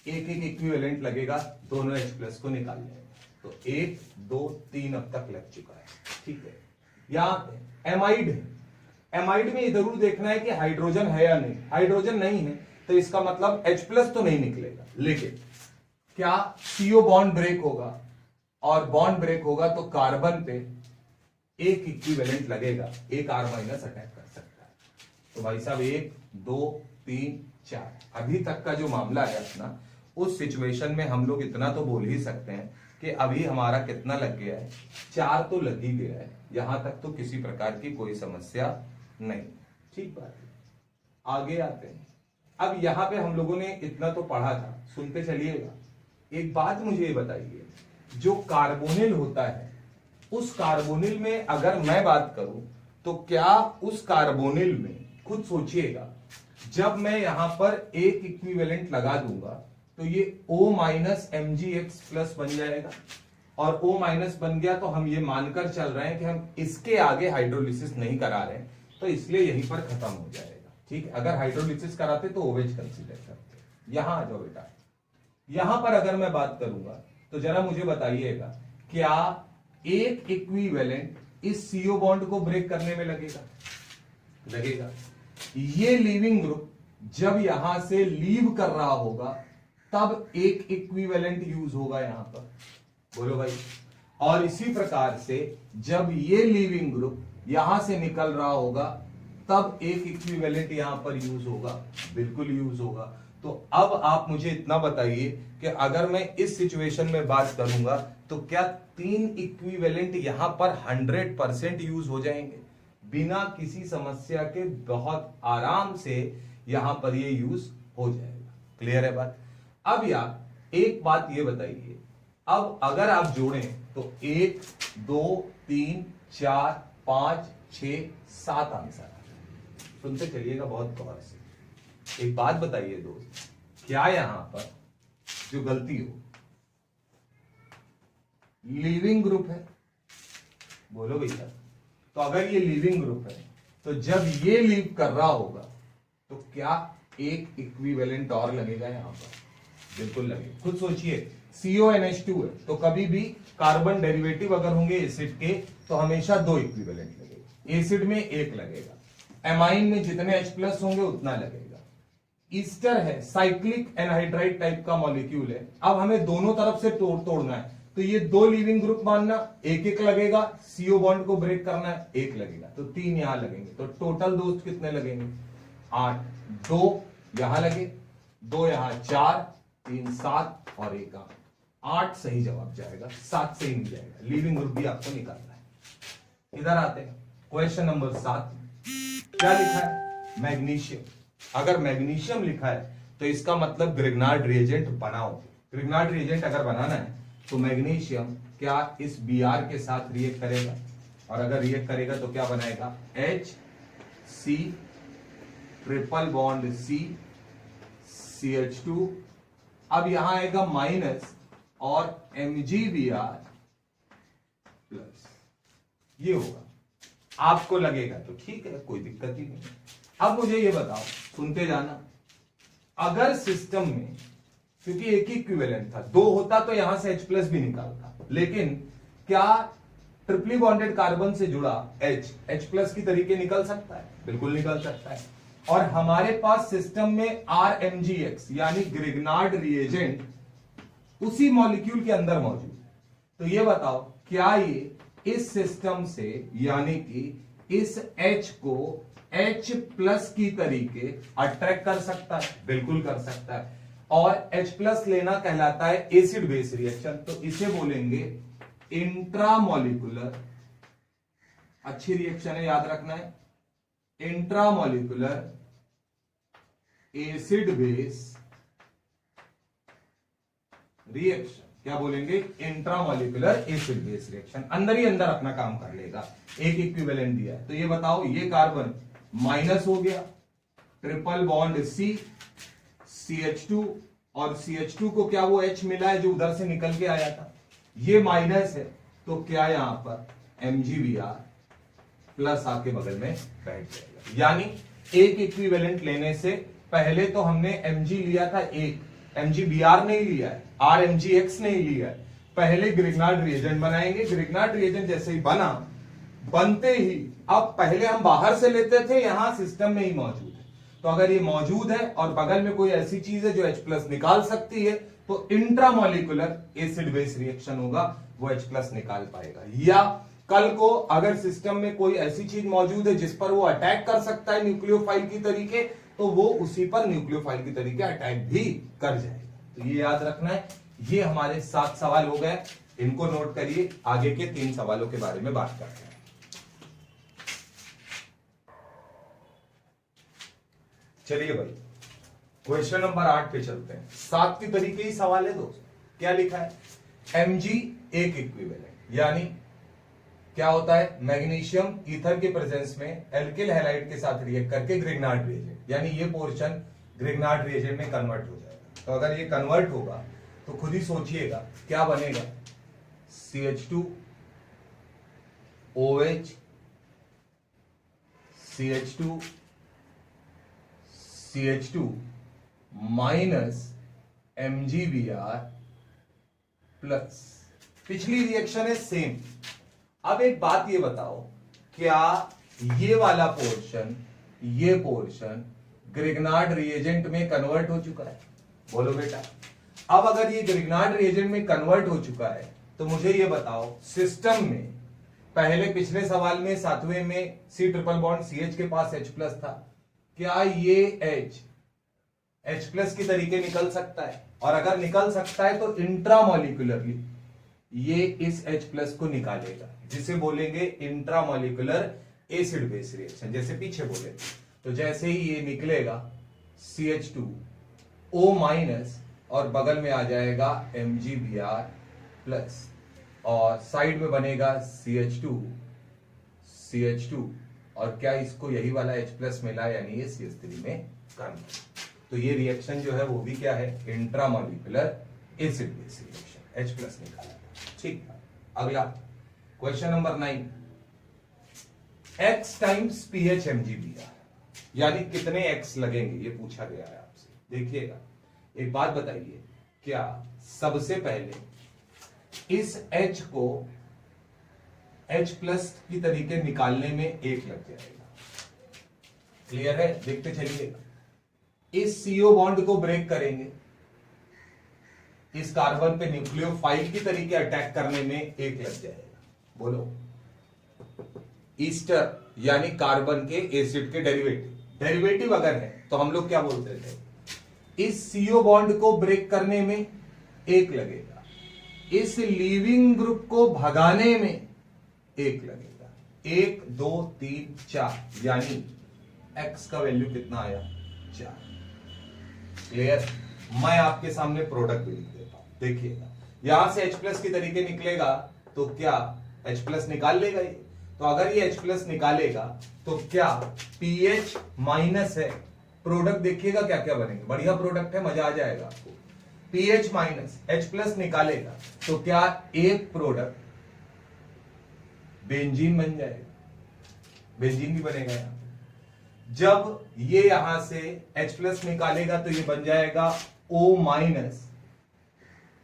एक एक इक्विवेलेंट लगेगा, दोनों H प्लस को निकाल लेंगे। तो 1 2 3 अब तक लग चुका है, ठीक है। यहां एमाइड है, एमाइड में जरूर देखना है कि हाइड्रोजन है या नहीं। हाइड्रोजन नहीं है तो इसका मतलब H+ तो नहीं निकलेगा, लेकिन क्या CO बॉन्ड ब्रेक होगा, और बॉन्ड ब्रेक होगा तो कार्बन पे एक इक्विवेलेंट लगेगा, एक R- अटैक कर सकता है। तो भाई साहब 1 2 3 4 अभी तक का जो मामला है अपना, उस सिचुएशन में हम लोग इतना तो बोल ही सकते हैं कि अभी हमारा कितना लग गया है, 4 तो लग ही गया है। यहां तक तो किसी प्रकार की कोई समस्या नहीं, ठीक बात है। आगे आते हैं। अब यहां पे हम लोगों ने इतना तो पढ़ा था, सुनते चलिएगा। एक बात मुझे ये बताइए, जो कार्बोनिल होता है, उस कार्बोनिल में अगर मैं बात करूं तो क्या उस कार्बोनिल में, खुद सोचिएगा, जब मैं यहां पर एक इक्विवेलेंट लगा दूंगा तो ये O- Mgx+ बन जाएगा, और O- बन गया तो हम ये मानकर चल रहे हैं कि हम इसके आगे हाइड्रोलिसिस नहीं करा रहे हैं, तो इसलिए यहीं पर खत्म हो जाएगा, ठीक है। अगर हाइड्रोलिसिस कराते तो OH कंसीडर करते। यहां आ जाओ बेटा, यहां पर अगर मैं बात करूंगा तो जरा मुझे बताइएगा, क्या एक इक्विवेलेंट इस CO बॉन्ड को ब्रेक करने में लगेगा? लगेगा। ये लीविंग ग्रुप जब यहां से लीव कर रहा होगा तब एक इक्विवेलेंट यूज होगा यहां पर, बोलो भाई। और इसी प्रकार से जब ये लीविंग ग्रुप यहां से निकल रहा होगा तब एक इक्विवेलेंट यहां पर यूज होगा, बिल्कुल यूज होगा। तो अब आप मुझे इतना बताइए कि अगर मैं इस सिचुएशन में बात करूंगा तो क्या 3 इक्विवेलेंट यहां पर 100% यूज हो जाएंगे बिना किसी समस्या के, बहुत आराम से यहां पर ये यूज हो जाएगा। क्लियर है बात? अब यार एक बात ये बताइए, अब अगर आप जोड़ें तो 1 2 3 4 5 6 7 आंसर आ जाए। सुनते चलिएगा बहुत गौर से। एक बात बताइए दोस्त, क्या यहां पर जो गलती हो, लीविंग ग्रुप है? बोलो भैया। तो अगर ये लीविंग ग्रुप है तो जब ये लीव कर रहा होगा तो क्या एक इक्विवेलेंट और लगेगा यहां पर? बिल्कुल लगेगा। खुद सोचिए, CONH2 है तो कभी भी कार्बन डेरिवेटिव अगर होंगे एसिड के तो हमेशा 2 इक्विवेलेंट लगेगा। एसिड में 1 लगेगा, एमाइन में जितने H+ होंगे उतना लगेगा। ईस्टर है, साइक्लिक एनहाइड्राइड टाइप का मॉलिक्यूल है। अब हमें दोनों तरफ से तोड़ना है तो ये 2 लिविंग ग्रुप मानना, 1 लगेगा। CO बॉन्ड को ब्रेक करना है, 1 लगेगा, तो 3 यहां लगेंगे। तो टोटल दोस्त कितने लगेंगे? 8। 2 यहां लगे, 2 यहां, 4 3 7 और 1 8। 8 सही जवाब जाएगा, 7 सही नहीं जाएगा। लिविंग ग्रुप भी आपको निकालना है। इधर आते हैं, क्वेश्चन नंबर 7। क्या लिखा है? मैग्नीशियम। अगर मैग्नीशियम लिखा है तो इसका मतलब ग्रिग्नार्ड रिएजेंट बनाओ। ग्रिग्नार्ड रिएजेंट अगर बनाना है तो मैग्नीशियम क्या इस Br के साथ रिएक्ट करेगा, और अगर रिएक्ट करेगा तो क्या बनाएगा? HC triple bond C CH2। अब यहां आएगा माइनस और MgBr प्लस, ये होगा। आपको लगेगा तो ठीक है, कोई दिक्कत ही नहीं। अब मुझे ये बताओ, सुनते जाना, अगर सिस्टम में, क्योंकि एक ही इक्विवेलेंट था, 2 होता तो यहां से H+ भी निकालता, लेकिन क्या ट्रिपली बॉन्डेड कार्बन से जुड़ा H+ की तरीके निकल सकता है? बिल्कुल निकल सकता है। और हमारे पास सिस्टम में RMgx यानी ग्रिग्नार्ड रिएजेंट उसी मॉलिक्यूल के अंदर मौजूद। तो ये बताओ, क्या ये इस सिस्टम से, यानी कि इस H को H+ की तरीके अट्रैक्ट कर सकता है? बिल्कुल कर सकता है। और H+ लेना कहलाता है एसिड बेस रिएक्शन, तो इसे बोलेंगे इंट्रामोलिकुलर, अच्छी रिएक्शन है, याद रखना है, इंट्रामोलिकुलर एसिड बेस रिएक्शन। क्या बोलेंगे? Intramolecular acid base reaction. अंदर ही अंदर अपना काम कर लेगा। एक इक्विवेलेंट दिया है तो ये बताओ, ये कार्बन माइनस हो गया, ट्रिपल बॉन्ड C CH2, और CH2 को क्या वो H मिला है जो उधर से निकल के आया था, ये माइनस है, तो क्या यहां पर MgBr प्लस आके बगल में बैठ जाएगा। यानी एक इक्विवेलेंट लेने से पहले तो हमने Mg लिया था, एक MgBr नहीं लिया है, RMgx नहीं लिया है, पहले ग्रिग्नार्ड रिएजेंट बनाएंगे। ग्रिग्नार्ड रिएजेंट जैसे ही बना, बनते ही अब पहले हम बाहर से लेते थे, यहां सिस्टम में ही मौजूद है, तो अगर ये मौजूद है और बगल में कोई ऐसी चीज है जो H+ निकाल सकती है, तो इंट्रामोलिकुलर एसिड बेस रिएक्शन होगा, वो H+ निकाल पाएगा। या कल को अगर सिस्टम में कोई ऐसी चीज मौजूद है जिस पर वो अटैक कर सकता है न्यूक्लियोफाइल की तरीके, तो वो उसी पर न्यूक्लियोफाइल की तरीके अटैक भी कर जाएगा। तो ये याद रखना है। ये हमारे 7 सवाल हो गए, इनको नोट करिए। आगे के 3 सवालों के बारे में बात करते हैं। चलिए भाई, क्वेश्चन नंबर 8 पे चलते हैं। 7 की तरीके ही सवाल है दोस्त। क्या लिखा है? Mg एक इक्विवेलेंट, यानी क्या होता है? मैग्नीशियम ईथर के प्रेजेंस में एल्किल हैलाइड के साथ रिएक्ट करके ग्रिग्नार्ड रिएजेंट, यानी ये पोर्शन ग्रिग्नार्ड रिएजेंट में कन्वर्ट हो जाएगा। तो अगर ये कन्वर्ट होगा तो खुद ही सोचिएगा क्या बनेगा? CH2 OH CH2 CH2 minus MgBr plus. पिछली रिएक्शन है सेम। अब एक बात ये बताओ, क्या ये वाला पोर्शन, ये पोर्शन ग्रिग्नार्ड रिएजेंट में कन्वर्ट हो चुका है? बोलो बेटा। अब अगर ये ग्रिग्नार्ड रिएजेंट में कन्वर्ट हो चुका है तो मुझे ये बताओ, सिस्टम में पहले पिछले सवाल में 7वें में C ट्रिपल बॉन्ड CH के पास H+ था, क्या ये H+ की तरीके निकल सकता है? और अगर निकल सकता है तो इंट्रामोलिकुलरली ये इस H+ को निकालेगा, जिसे बोलेंगे इंट्रामोलिकुलर एसिड बेस रिएक्शन, जैसे पीछे बोले। तो जैसे ही ये निकलेगा CH2O- और बगल में आ जाएगा MgBr प्लस, और साइड में बनेगा CH2 और क्या इसको यही वाला H+ मिला, यानी ये CH3 में कन्वर्ट। तो ये रिएक्शन जो है वो भी क्या है? Intramolecular acid base reaction, H+ निकाला। ठीक। अगला question number 9, X times pH MgBr, यानी कितने X लगेंगे, ये पूछा गया है आपसे। देखिएगा, एक बात बताइए, क्या सबसे पहले इस H को H+ की तरीके निकालने में 1 लग जाएगा? क्लियर है? देखते चलिएगा। इस CO बॉन्ड को ब्रेक करेंगे, इस कार्बन पे न्यूक्लियोफाइल की तरीके अटैक करने में 1 लग जाएगा। बोलो। ईस्टर यानी कार्बन के एसिड के डेरिवेटिव अगर है तो हम लोग क्या बोलते थे? इस CO बॉन्ड को ब्रेक करने में 1 लगेगा, इस लीविंग ग्रुप को भगाने में 1 लगेगा। 1 2 3 4, यानी X का वैल्यू कितना आया? 4। क्लियर? मैं आपके सामने प्रोडक्ट भी लिख देता हूं, देखिएगा। यहां से H+ की तरीके निकलेगा तो क्या H+ निकाल लेगा ये? तो अगर ये H+ निकालेगा तो क्या pH माइनस है, प्रोडक्ट देखिएगा क्या क्या बनेंगे, बढ़िया प्रोडक्ट है, मजा आ जाएगा आपको। pH माइनस H+ निकालेगा तो क्या एक प्रोडक्ट बेंजीन बन जाएगा, बेंजीन भी बनेगा यहां। जब ये यहां से H+ निकालेगा तो ये बन जाएगा O-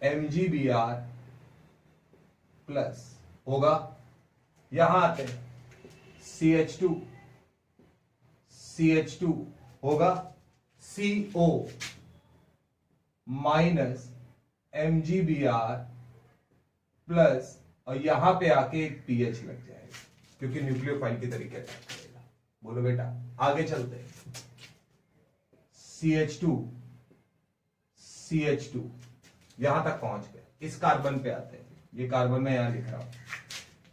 MgBr प्लस होगा। यहां आते हैं CH2 होगा CO माइनस MgBr प्लस, और यहां पे आके एक pH लग जाएगा क्योंकि न्यूक्लियोफाइल की तरीके अटैक करेगा। बोलो बेटा। आगे चलते हैं। CH2 यहां तक पहुंच गए। इस कार्बन पे आते हैं, ये कार्बन में यहां लिख रहा हूं।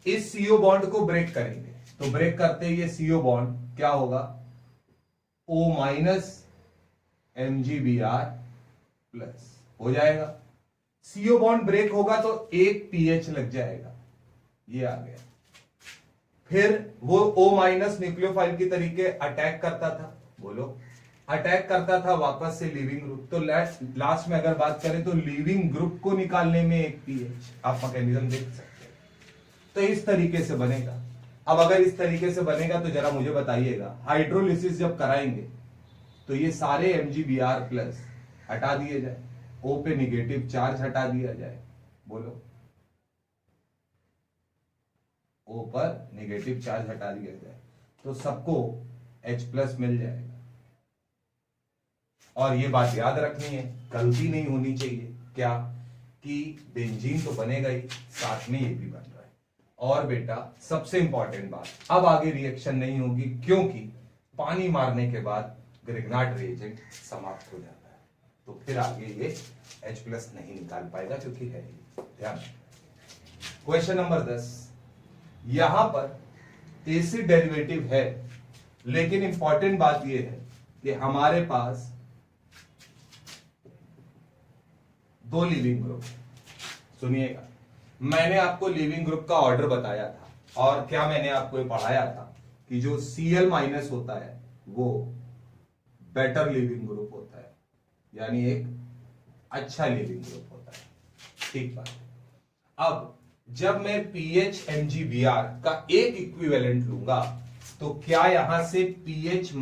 इस CO बॉन्ड को ब्रेक करेंगे तो ब्रेक करते ही ये CO बॉन्ड क्या होगा? O- MgBr प्लस हो जाएगा। CO बॉन्ड ब्रेक होगा तो एक pH लग जाएगा, ये आ गया। फिर वो O- न्यूक्लियोफाइल की तरीके अटैक करता था, बोलो, अटैक करता था वापस से लिविंग ग्रुप। तो लास्ट में अगर बात करें तो लिविंग ग्रुप को निकालने में एक pH, आप मैकेनिज्म देख सकते हैं। तो इस तरीके से बनेगा। अब अगर इस तरीके से बनेगा तो जरा मुझे बताइएगा, हाइड्रोलिसिस जब कराएंगे तो ये सारे MgBr प्लस हटा दिए जाए, O पे निगेटिव चार्ज हटा दिया जाए, बोलो, O पर नेगेटिव चार्ज हटा दिया जाए तो सबको H+ मिल जाएगा। और ये बात याद रखनी है, गलती नहीं होनी चाहिए क्या कि बेंजीन तो बनेगा ही, साथ में ये भी बन रहा है। और बेटा सबसे इंपॉर्टेंट बात, अब आगे रिएक्शन नहीं होगी क्योंकि पानी मारने के बाद ग्रिग्नार्ड रिएजेंट समाप्त हो जाता है, तो फिर आगे ये H+ नहीं निकाल पाएगा क्योंकि है ही। ध्यान। क्वेश्चन नंबर 10, यहां पर एसिड डेरिवेटिव है, लेकिन इंपॉर्टेंट बात यह है कि हमारे पास 2 लिविंग ग्रुप। सुनिएगा, मैंने आपको लिविंग ग्रुप का ऑर्डर बताया था और क्या मैंने आपको ये पढ़ाया था कि जो Cl- होता है वो बेटर लिविंग ग्रुप होता है, यानी एक अच्छा लिविंग ग्रुप होता है। ठीक बात। अब जब मैं PH-MgBr का एक इक्विवेलेंट लूंगा तो क्या यहां से PH-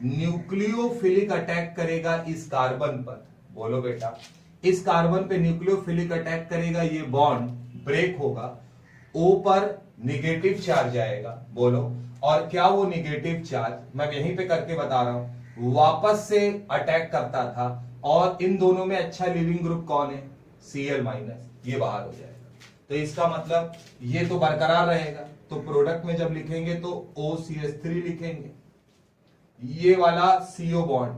न्यूक्लियोफिलिक अटैक करेगा इस कार्बन पर? बोलो बेटा, इस कार्बन पे न्यूक्लियोफिलिक अटैक करेगा, ये बॉन्ड ब्रेक होगा, O पर नेगेटिव चार्ज आएगा। बोलो, और क्या वो नेगेटिव चार्ज, मैं यहीं पे करके बता रहा हूं, वापस से अटैक करता था और इन दोनों में अच्छा लिविंग ग्रुप कौन है? Cl-, ये बाहर हो जाएगा। तो इसका मतलब ये तो बरकरार रहेगा, तो प्रोडक्ट में जब लिखेंगे तो OCH3 लिखेंगे, ये वाला CO बॉन्ड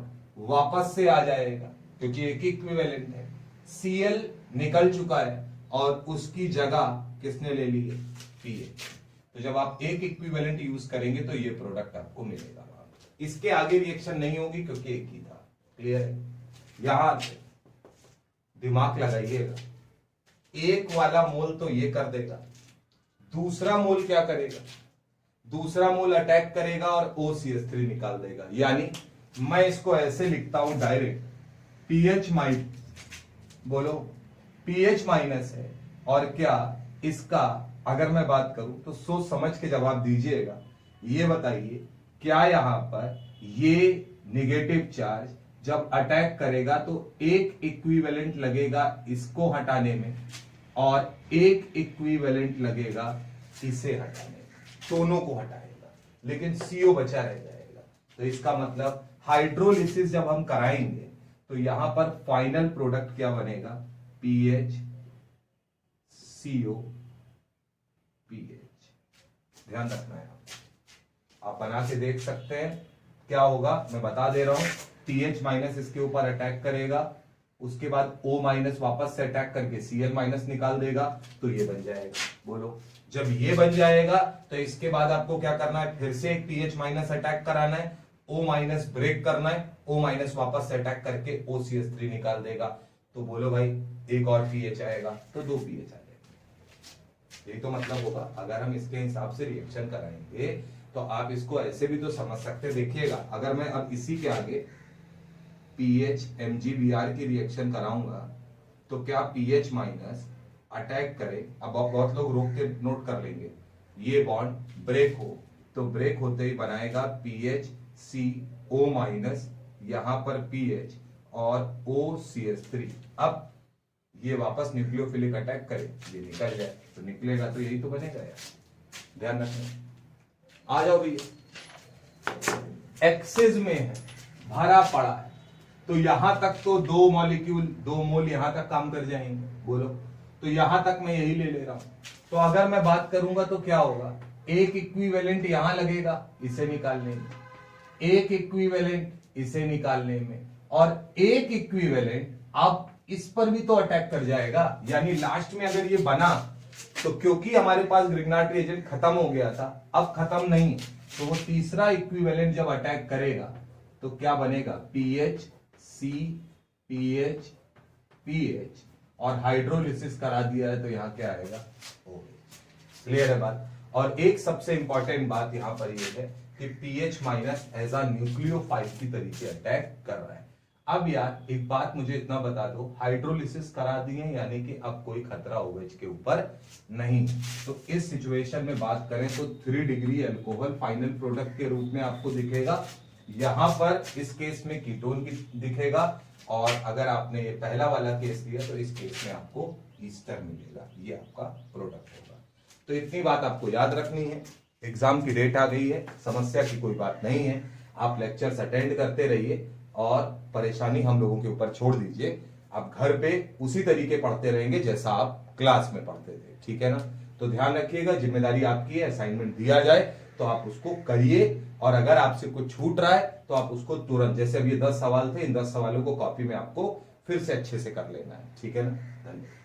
वापस से आ जाएगा क्योंकि एक इक्विवेलेंट है। Cl निकल चुका है और उसकी जगह किसने ले ली है? PH। तो जब आप एक इक्विवेलेंट यूज करेंगे तो ये प्रोडक्ट आपको मिलेगा। इसके आगे रिएक्शन नहीं होगी क्योंकि एक ही था। क्लियर है? यहां से दिमाग लगाइएगा, एक वाला मोल तो ये कर देगा, दूसरा मोल क्या करेगा? दूसरा मोल अटैक करेगा और OCH3 निकाल देगा। यानी मैं इसको ऐसे लिखता हूं डायरेक्ट, PH-, बोलो PH- है, और क्या इसका अगर मैं बात करूं तो सोच समझ के जवाब दीजिएगा। ये बताइए, क्या यहां पर ये नेगेटिव चार्ज जब अटैक करेगा तो एक इक्विवेलेंट लगेगा इसको हटाने में और एक इक्विवेलेंट लगेगा इसे हटाने में, दोनों को हटाएगा, लेकिन CO बचा रह जाएगा। तो इसका मतलब हाइड्रोलिसिस जब हम कराएंगे तो यहां पर फाइनल प्रोडक्ट क्या बनेगा? PHCO PH। ध्यान रखना है, आप बना के देख सकते हैं क्या होगा, मैं बता दे रहा हूं। PH- इसके ऊपर अटैक करेगा, उसके बाद O- वापस से अटैक करके Cl- निकाल देगा, तो ये बन जाएगा। बोलो, जब ये बन जाएगा तो इसके बाद आपको क्या करना है? फिर से एक PH- अटैक कराना है, O- ब्रेक करना है, O- वापस से अटैक करके OCH3 निकाल देगा। तो बोलो भाई, एक और PH आएगा तो 2 PH आ जाएगा। यही तो मतलब होगा। अगर हम इसके हिसाब से रिएक्शन कराएंगे तो आप इसको ऐसे भी तो समझ सकते। देखिएगा, अगर मैं अब इसी के आगे PH-MgBr की रिएक्शन कराऊंगा तो क्या PH- अटैक करे, अब बहुत लोग रोक के नोट कर लेंगे, ये बॉन्ड ब्रेक हो तो ब्रेक होते ही बनाएगा PHCO-, यहां पर PH और OCH3। अब ये वापस न्यूक्लियोफिलिक अटैक करे, ये निकल जाए तो निकलेगा, तो यही तो बनेगा यार। ध्यान रखना। आ जाओ भैया, एक्सिस में है, भरा पड़ा है, तो यहां तक तो 2 मॉलिक्यूल 2 मोल यहां तक काम कर जाएंगे। बोलो, तो यहां तक मैं यही ले रहा हूं। तो अगर मैं बात करूंगा तो क्या होगा? एक इक्विवेलेंट यहां लगेगा इसे निकालने में, एक इक्विवेलेंट इसे निकालने में, और एक इक्विवेलेंट आप इस पर भी तो अटैक कर जाएगा। यानी लास्ट में अगर ये बना तो क्योंकि हमारे पास ग्रिग्नार्ड रिएजेंट खत्म हो गया था, अब खत्म नहीं, तो वो तीसरा इक्विवेलेंट जब अटैक करेगा तो क्या बनेगा? PHC PH PH, और हाइड्रोलिसिस करा दिया है तो यहां क्या आएगा? क्लियर है बात? और एक सबसे इंपॉर्टेंट बात यहां पर ये है कि PH- एज अ न्यूक्लियोफाइल की तरीके अटैक कर रहा है। अब यार एक बात मुझे इतना बता दो, हाइड्रोलिसिस करा दिए यानी कि अब कोई खतरा OH के ऊपर नहीं। तो इस सिचुएशन में बात करें तो 3 डिग्री अल्कोहल फाइनल प्रोडक्ट के रूप में आपको दिखेगा। यहां पर इस केस में कीटोन दिखेगा, और अगर आपने ये पहला वाला केस लिया तो इस केस में आपको ईस्टर मिलेगा, ये आपका प्रोडक्ट होगा। तो तो इतनी बात आपको याद रखनी है। एग्जाम की डेट आ गई है, समस्या की कोई बात नहीं है, आप लेक्चर्स अटेंड करते रहिए और परेशानी हम लोगों के ऊपर छोड़ दीजिए। आप घर पे उसी तरीके पढ़ते रहेंगे जैसा आप क्लास में पढ़ते थे, ठीक है ना। तो ध्यान रखिएगा, जिम्मेदारी आपकी है, असाइनमेंट दिया जाए तो आप उसको करिए, और अगर आपसे कुछ छूट रहा है तो आप उसको तुरंत, जैसे अब ये 10 सवाल थे, इन 10 सवालों को कॉपी में आपको फिर से अच्छे से कर लेना है, ठीक है ना। धन्यवाद।